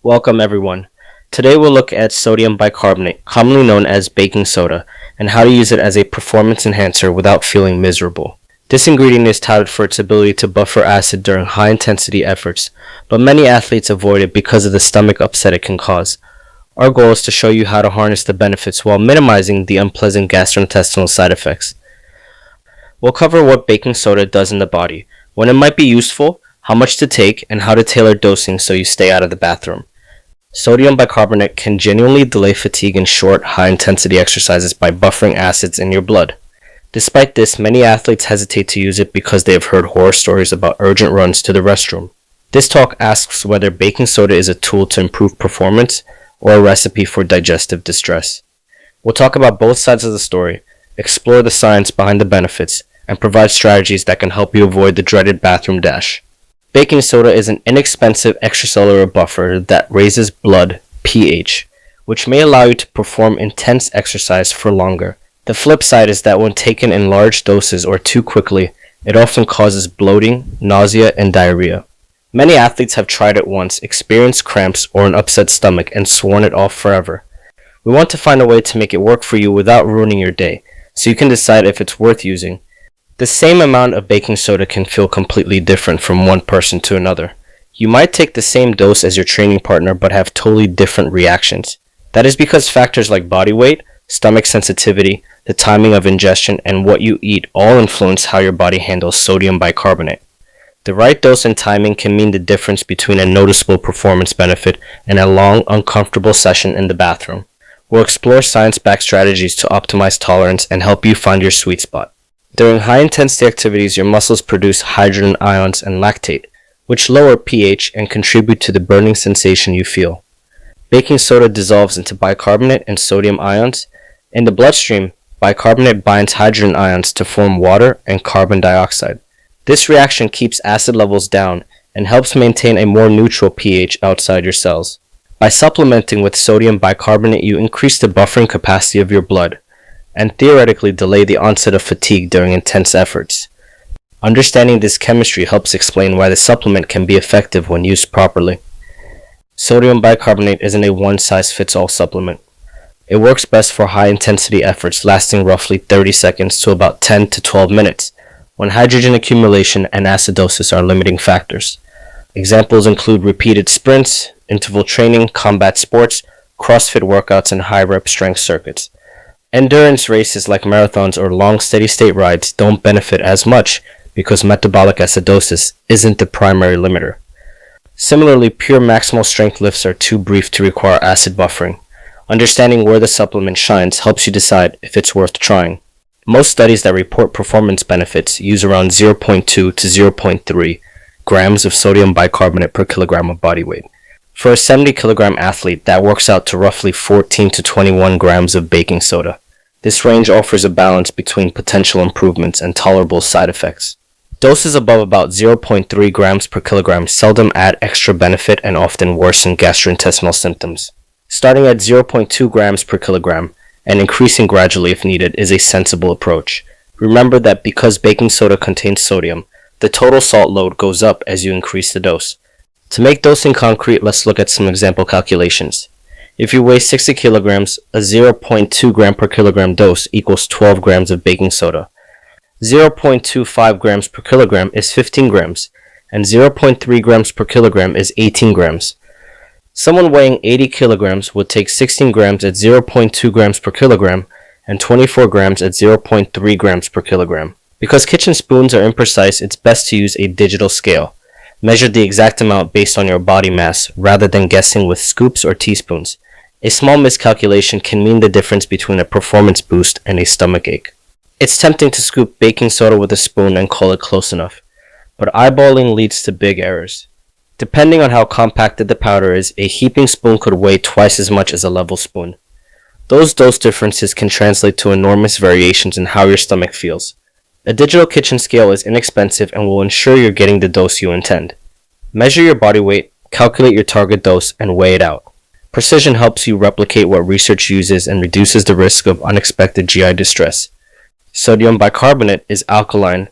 Welcome everyone. Today we'll look at sodium bicarbonate, commonly known as baking soda, and how to use it as a performance enhancer without feeling miserable. This ingredient is touted for its ability to buffer acid during high-intensity efforts, but many athletes avoid it because of the stomach upset it can cause. Our goal is to show you how to harness the benefits while minimizing the unpleasant gastrointestinal side effects. We'll cover what baking soda does in the body, when it might be useful, how much to take, and how to tailor dosing so you stay out of the bathroom. Sodium bicarbonate can genuinely delay fatigue in short, high-intensity exercises by buffering acids in your blood. Despite this, many athletes hesitate to use it because they have heard horror stories about urgent runs to the restroom. This talk asks whether baking soda is a tool to improve performance or a recipe for digestive distress. We'll talk about both sides of the story, explore the science behind the benefits, and provide strategies that can help you avoid the dreaded bathroom dash. Baking soda is an inexpensive extracellular buffer that raises blood pH, which may allow you to perform intense exercise for longer. The flip side is that when taken in large doses or too quickly, it often causes bloating, nausea, and diarrhea. Many athletes have tried it once, experienced cramps or an upset stomach, and sworn it off forever. We want to find a way to make it work for you without ruining your day, so you can decide if it's worth using. The same amount of baking soda can feel completely different from one person to another. You might take the same dose as your training partner but have totally different reactions. That is because factors like body weight, stomach sensitivity, the timing of ingestion, and what you eat all influence how your body handles sodium bicarbonate. The right dose and timing can mean the difference between a noticeable performance benefit and a long, uncomfortable session in the bathroom. We'll explore science-backed strategies to optimize tolerance and help you find your sweet spot. During high-intensity activities, your muscles produce hydrogen ions and lactate, which lower pH and contribute to the burning sensation you feel. Baking soda dissolves into bicarbonate and sodium ions. In the bloodstream, bicarbonate binds hydrogen ions to form water and carbon dioxide. This reaction keeps acid levels down and helps maintain a more neutral pH outside your cells. By supplementing with sodium bicarbonate, you increase the buffering capacity of your blood, and theoretically delay the onset of fatigue during intense efforts. Understanding this chemistry helps explain why the supplement can be effective when used properly. Sodium bicarbonate isn't a one-size-fits-all supplement. It works best for high-intensity efforts lasting roughly 30 seconds to about 10 to 12 minutes, when hydrogen accumulation and acidosis are limiting factors. Examples include repeated sprints, interval training, combat sports, CrossFit workouts, and high-rep strength circuits. Endurance races like marathons or long steady-state rides don't benefit as much because metabolic acidosis isn't the primary limiter. Similarly, pure maximal strength lifts are too brief to require acid buffering. Understanding where the supplement shines helps you decide if it's worth trying. Most studies that report performance benefits use around 0.2 to 0.3 grams of sodium bicarbonate per kilogram of body weight. For a 70 kilogram athlete, that works out to roughly 14 to 21 grams of baking soda. This range offers a balance between potential improvements and tolerable side effects. Doses above about 0.3 grams per kilogram seldom add extra benefit and often worsen gastrointestinal symptoms. Starting at 0.2 grams per kilogram and increasing gradually if needed is a sensible approach. Remember that because baking soda contains sodium, the total salt load goes up as you increase the dose. To make dosing concrete, let's look at some example calculations. If you weigh 60 kilograms, a 0.2 gram per kilogram dose equals 12 grams of baking soda. 0.25 grams per kilogram is 15 grams, and 0.3 grams per kilogram is 18 grams. Someone weighing 80 kilograms would take 16 grams at 0.2 grams per kilogram and 24 grams at 0.3 grams per kilogram. Because kitchen spoons are imprecise, it's best to use a digital scale. Measure the exact amount based on your body mass rather than guessing with scoops or teaspoons. A small miscalculation can mean the difference between a performance boost and a stomachache. It's tempting to scoop baking soda with a spoon and call it close enough, but eyeballing leads to big errors. Depending on how compacted the powder is, a heaping spoon could weigh twice as much as a level spoon. Those dose differences can translate to enormous variations in how your stomach feels. A digital kitchen scale is inexpensive and will ensure you're getting the dose you intend. Measure your body weight, calculate your target dose, and weigh it out. Precision helps you replicate what research uses and reduces the risk of unexpected GI distress. Sodium bicarbonate is alkaline.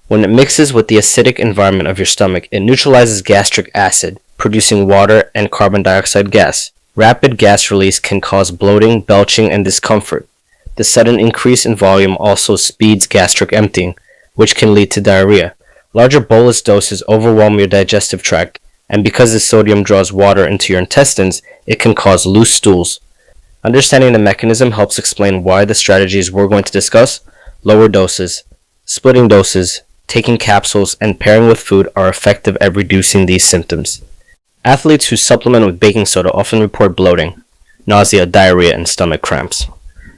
When it mixes with the acidic environment of your stomach, it neutralizes gastric acid, producing water and carbon dioxide gas. Rapid gas release can cause bloating, belching, and discomfort. The sudden increase in volume also speeds gastric emptying, which can lead to diarrhea. Larger bolus doses overwhelm your digestive tract, and because the sodium draws water into your intestines, it can cause loose stools. Understanding the mechanism helps explain why the strategies we're going to discuss, lower doses, splitting doses, taking capsules, and pairing with food are effective at reducing these symptoms. Athletes who supplement with baking soda often report bloating, nausea, diarrhea, and stomach cramps.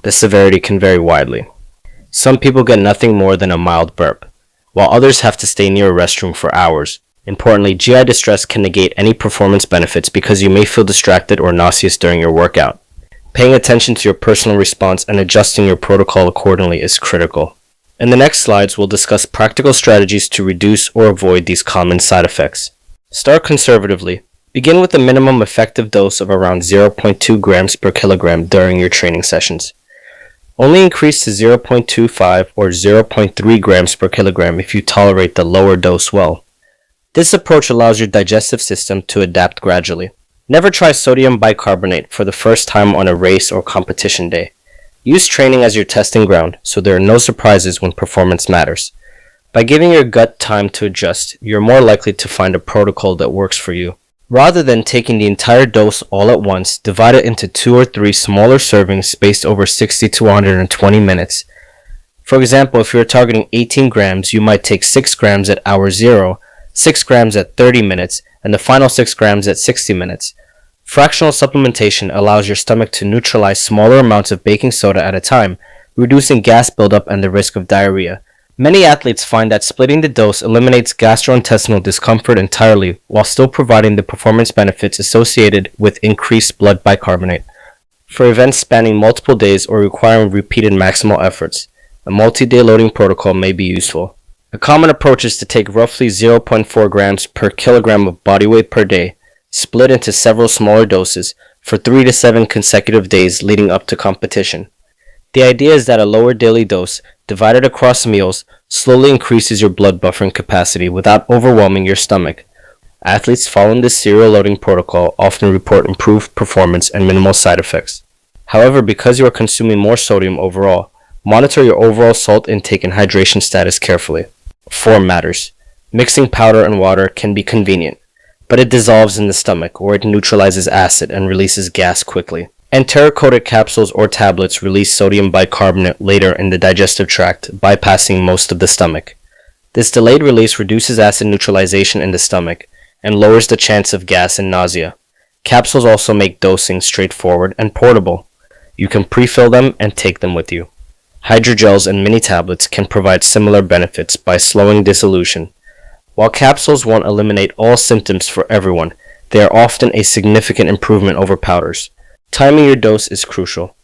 The severity can vary widely. Some people get nothing more than a mild burp, while others have to stay near a restroom for hours. Importantly, GI distress can negate any performance benefits because you may feel distracted or nauseous during your workout. Paying attention to your personal response and adjusting your protocol accordingly is critical. In the next slides, we'll discuss practical strategies to reduce or avoid these common side effects. Start conservatively. Begin with a minimum effective dose of around 0.2 grams per kilogram during your training sessions. Only increase to 0.25 or 0.3 grams per kilogram if you tolerate the lower dose well. This approach allows your digestive system to adapt gradually. Never try sodium bicarbonate for the first time on a race or competition day. Use training as your testing ground so there are no surprises when performance matters. By giving your gut time to adjust, you're more likely to find a protocol that works for you. Rather than taking the entire dose all at once, divide it into 2 or 3 smaller servings spaced over 60 to 120 minutes. For example, if you're targeting 18 grams, you might take 6 grams at hour 0, 6 grams at 30 minutes, and the final 6 grams at 60 minutes. Fractional supplementation allows your stomach to neutralize smaller amounts of baking soda at a time, reducing gas buildup and the risk of diarrhea. Many athletes find that splitting the dose eliminates gastrointestinal discomfort entirely while still providing the performance benefits associated with increased blood bicarbonate. For events spanning multiple days or requiring repeated maximal efforts, a multi-day loading protocol may be useful. A common approach is to take roughly 0.4 grams per kilogram of body weight per day, split into several smaller doses for 3 to 7 consecutive days leading up to competition. The idea is that a lower daily dose, divided across meals, slowly increases your blood buffering capacity without overwhelming your stomach. Athletes following this serial loading protocol often report improved performance and minimal side effects. However, because you are consuming more sodium overall, monitor your overall salt intake and hydration status carefully. Form matters. Mixing powder and water can be convenient, but it dissolves in the stomach where it neutralizes acid and releases gas quickly. Enteric-coated capsules or tablets release sodium bicarbonate later in the digestive tract, bypassing most of the stomach. This delayed release reduces acid neutralization in the stomach and lowers the chance of gas and nausea. Capsules also make dosing straightforward and portable. You can pre-fill them and take them with you. Hydrogels and mini tablets can provide similar benefits by slowing dissolution. While capsules won't eliminate all symptoms for everyone, they are often a significant improvement over powders. Timing your dose is crucial.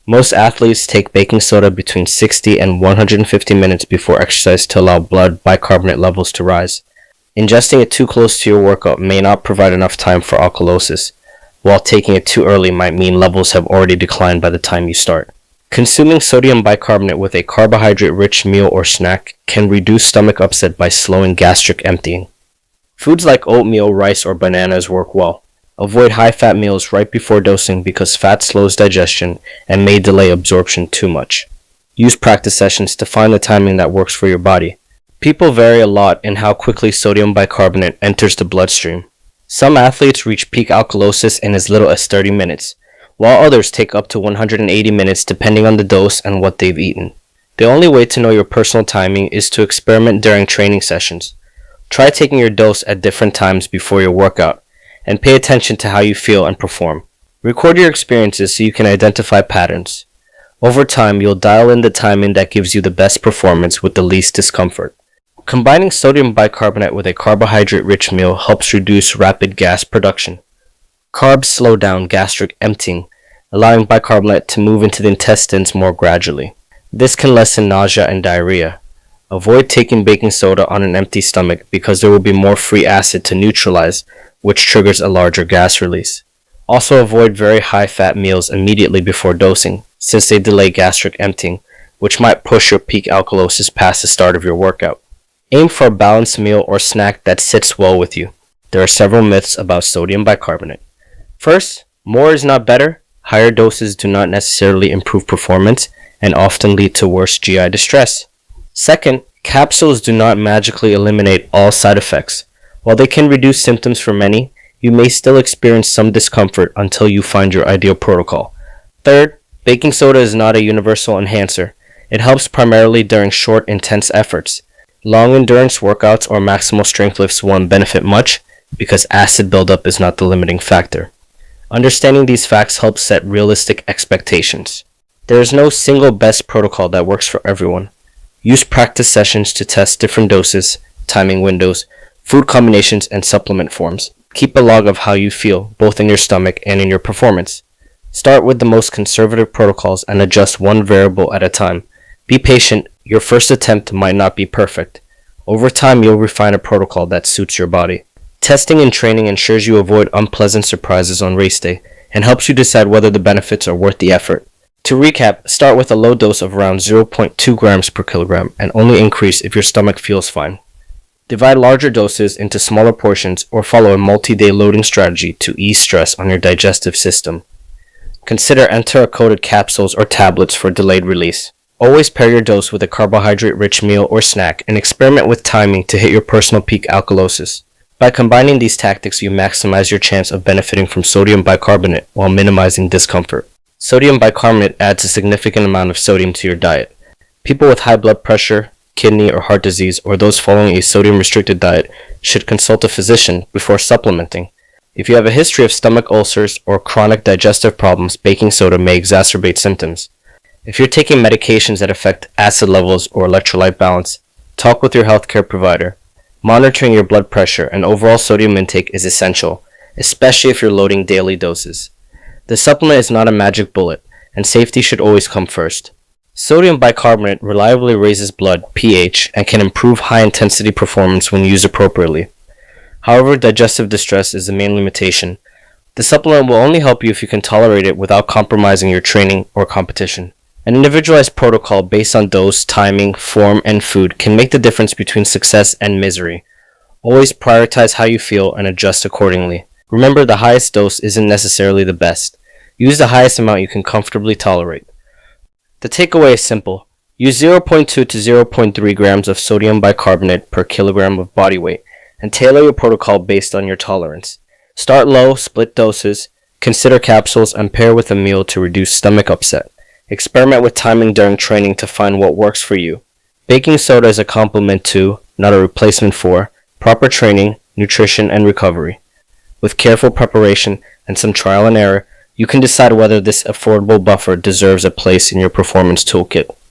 Most athletes take baking soda between 60 and 150 minutes before exercise to allow blood bicarbonate levels to rise. Ingesting it too close to your workout may not provide enough time for alkalosis, while taking it too early might mean levels have already declined by the time you start. Consuming sodium bicarbonate with a carbohydrate-rich meal or snack can reduce stomach upset by slowing gastric emptying. Foods like oatmeal, rice, or bananas work well. Avoid high-fat meals right before dosing because fat slows digestion and may delay absorption too much. Use practice sessions to find the timing that works for your body. People vary a lot in how quickly sodium bicarbonate enters the bloodstream. Some athletes reach peak alkalosis in as little as 30 minutes, while others take up to 180 minutes depending on the dose and what they've eaten. The only way to know your personal timing is to experiment during training sessions. Try taking your dose at different times before your workout, and pay attention to how you feel and perform. Record your experiences so you can identify patterns. Over time, you'll dial in the timing that gives you the best performance with the least discomfort. Combining sodium bicarbonate with a carbohydrate-rich meal helps reduce rapid gas production. Carbs slow down gastric emptying, allowing bicarbonate to move into the intestines more gradually. This can lessen nausea and diarrhea. Avoid taking baking soda on an empty stomach because there will be more free acid to neutralize, which triggers a larger gas release. Also avoid very high-fat meals immediately before dosing, since they delay gastric emptying, which might push your peak alkalosis past the start of your workout. Aim for a balanced meal or snack that sits well with you. there are several myths about sodium bicarbonate. First, more is not better. Higher doses do not necessarily improve performance and often lead to worse GI distress. Second, capsules do not magically eliminate all side effects. While they can reduce symptoms for many, you may still experience some discomfort until you find your ideal protocol. Third, baking soda is not a universal enhancer. It helps primarily during short, intense efforts. Long endurance workouts or maximal strength lifts won't benefit much because acid buildup is not the limiting factor. Understanding these facts helps set realistic expectations. There is no single best protocol that works for everyone. Use practice sessions to test different doses, timing windows, food combinations, and supplement forms. Keep a log of how you feel, both in your stomach and in your performance. Start with the most conservative protocols and adjust one variable at a time. Be patient, your first attempt might not be perfect. Over time, you'll refine a protocol that suits your body. Testing and training ensures you avoid unpleasant surprises on race day and helps you decide whether the benefits are worth the effort. To recap, start with a low dose of around 0.2 grams per kilogram and only increase if your stomach feels fine. Divide larger doses into smaller portions or follow a multi-day loading strategy to ease stress on your digestive system. Consider enteric-coated capsules or tablets for delayed release. Always pair your dose with a carbohydrate-rich meal or snack and experiment with timing to hit your personal peak alkalosis. By combining these tactics, you maximize your chance of benefiting from sodium bicarbonate while minimizing discomfort. Sodium bicarbonate adds a significant amount of sodium to your diet. People with high blood pressure, kidney or heart disease, or those following a sodium-restricted diet should consult a physician before supplementing. If you have a history of stomach ulcers or chronic digestive problems, baking soda may exacerbate symptoms. If you're taking medications that affect acid levels or electrolyte balance, talk with your healthcare provider. Monitoring your blood pressure and overall sodium intake is essential, especially if you're loading daily doses. The supplement is not a magic bullet, and safety should always come first. Sodium bicarbonate reliably raises blood pH and can improve high-intensity performance when used appropriately. However, digestive distress is the main limitation. The supplement will only help you if you can tolerate it without compromising your training or competition. An individualized protocol based on dose, timing, form, and food can make the difference between success and misery. Always prioritize how you feel and adjust accordingly. Remember, the highest dose isn't necessarily the best. Use the highest amount you can comfortably tolerate. The takeaway is simple. Use 0.2 to 0.3 grams of sodium bicarbonate per kilogram of body weight and tailor your protocol based on your tolerance. Start low, split doses, consider capsules, and pair with a meal to reduce stomach upset. Experiment with timing during training to find what works for you. Baking soda is a complement to, not a replacement for, proper training, nutrition, and recovery. With careful preparation and some trial and error, you can decide whether this affordable buffer deserves a place in your performance toolkit.